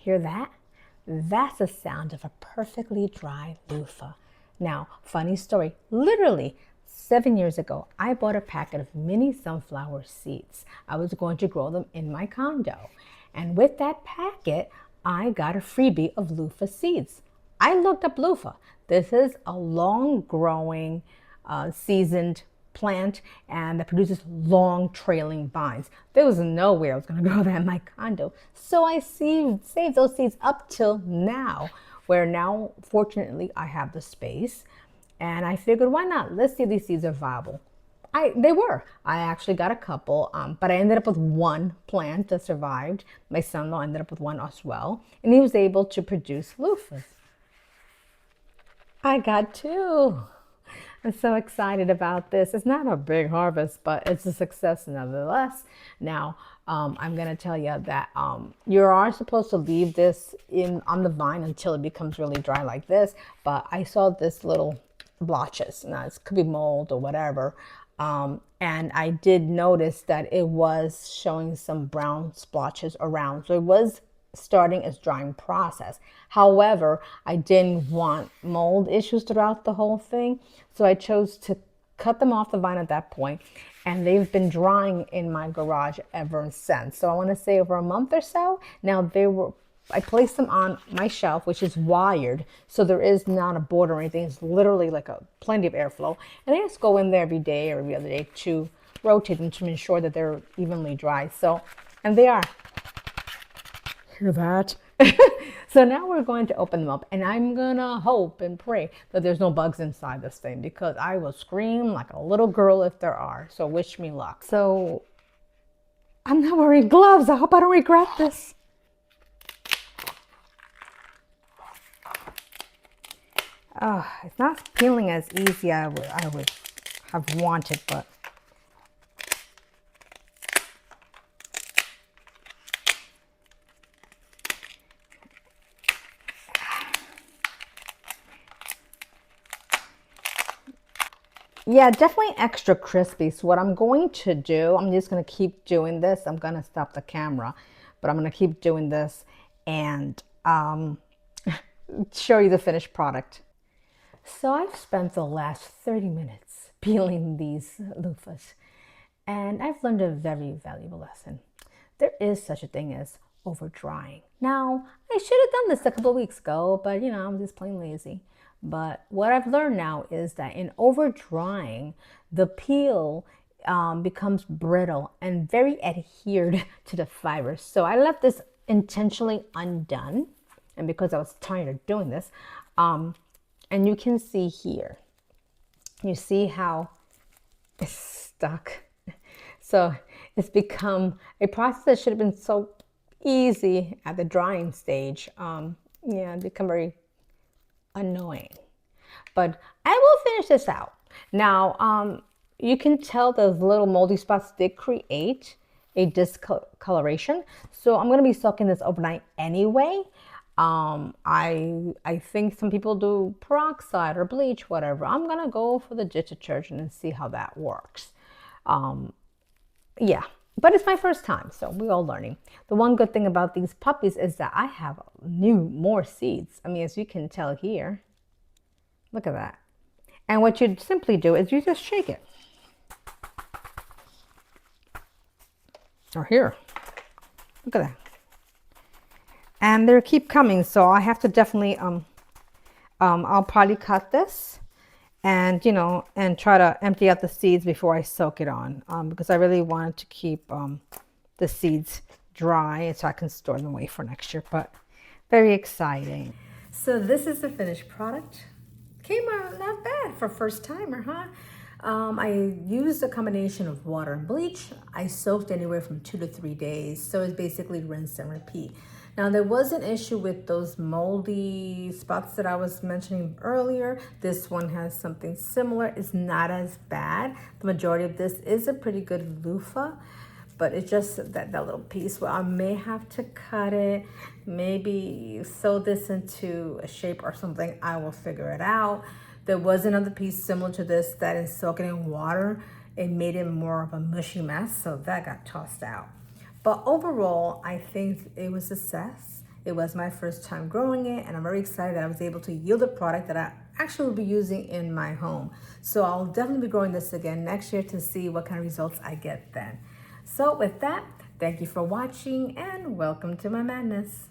Hear that? That's the sound of a perfectly dry loofah. Now, funny story, literally 7 years ago, I bought a packet of mini sunflower seeds. I was going to grow them in my condo. And with that packet, I got a freebie of loofah seeds. I looked up loofah. This is a long growing, seasoned plant and that produces long trailing vines. There was no way I was going to grow that in my condo. So I saved those seeds up till now, where now, fortunately, I have the space. And I figured, why not? Let's see if these seeds are viable. They were. I actually got a couple, but I ended up with one plant that survived. My son-in-law ended up with one as well, and he was able to produce loofahs. I got two. I'm so excited about this. It's not a big harvest, but it's a success nevertheless. Now, I'm going to tell you that you are supposed to leave this on the vine until it becomes really dry like this. But I saw this little blotches. Now, it could be mold or whatever. And I did notice that it was showing some brown splotches around. So it was starting its drying process. However, I didn't want mold issues throughout the whole thing, so I chose to cut them off the vine at that point, and they've been drying in my garage ever since. So I want to say over a month or so. Now I placed them on my shelf, which is wired, so there is not a border or anything. It's literally like plenty of airflow, and I just go in there every day or every other day to rotate them to ensure that they're evenly dry. So, and they are. Hear that? So now we're going to open them up, and I'm gonna hope and pray that there's no bugs inside this thing, because I will scream like a little girl if there are. So wish me luck. So I'm not wearing gloves. I hope I don't regret this. Oh, it's not peeling as easy as I would have wanted, but yeah, definitely extra crispy. So what I'm going to do, I'm just going to keep doing this. I'm going to stop the camera, but I'm going to keep doing this and show you the finished product. So I've spent the last 30 minutes peeling these loofahs, and I've learned a very valuable lesson. There is such a thing as over drying. Now, I should have done this a couple of weeks ago, but I'm just plain lazy. But what I've learned now is that in over drying, the peel becomes brittle and very adhered to the fibers. So I left this intentionally undone, and because I was tired of doing this, and you can see here, you see how it's stuck. So it's become a process that should have been so easy at the drying stage. Yeah, it's become very annoying. But I will finish this out. Now, you can tell those little moldy spots did create a discoloration. So I'm going to be soaking this overnight anyway. I think some people do peroxide or bleach, whatever. I'm going to go for the dish detergent and see how that works. Yeah, but it's my first time, so we're all learning. The one good thing about these puppies is that I have more seeds. I mean, as you can tell here, look at that. And what you simply do is you just shake it. Or here, look at that. And they keep coming, so I have to definitely, I'll probably cut this and, and try to empty out the seeds before I soak it on, because I really wanted to keep the seeds dry so I can store them away for next year, but very exciting. So this is the finished product. Came out not bad for first timer, huh? I used a combination of water and bleach. I soaked anywhere from 2 to 3 days, so it's basically rinse and repeat. Now, there was an issue with those moldy spots that I was mentioning earlier. This one has something similar. It's not as bad. The majority of this is a pretty good loofah, but it's just that little piece where I may have to cut it, maybe sew this into a shape or something. I will figure it out. There was another piece similar to this that is soaking in water. It made it more of a mushy mess, so that got tossed out. But overall, I think it was a success. It was my first time growing it, and I'm very excited that I was able to yield a product that I actually will be using in my home. So I'll definitely be growing this again next year to see what kind of results I get then. So with that, thank you for watching and welcome to my madness.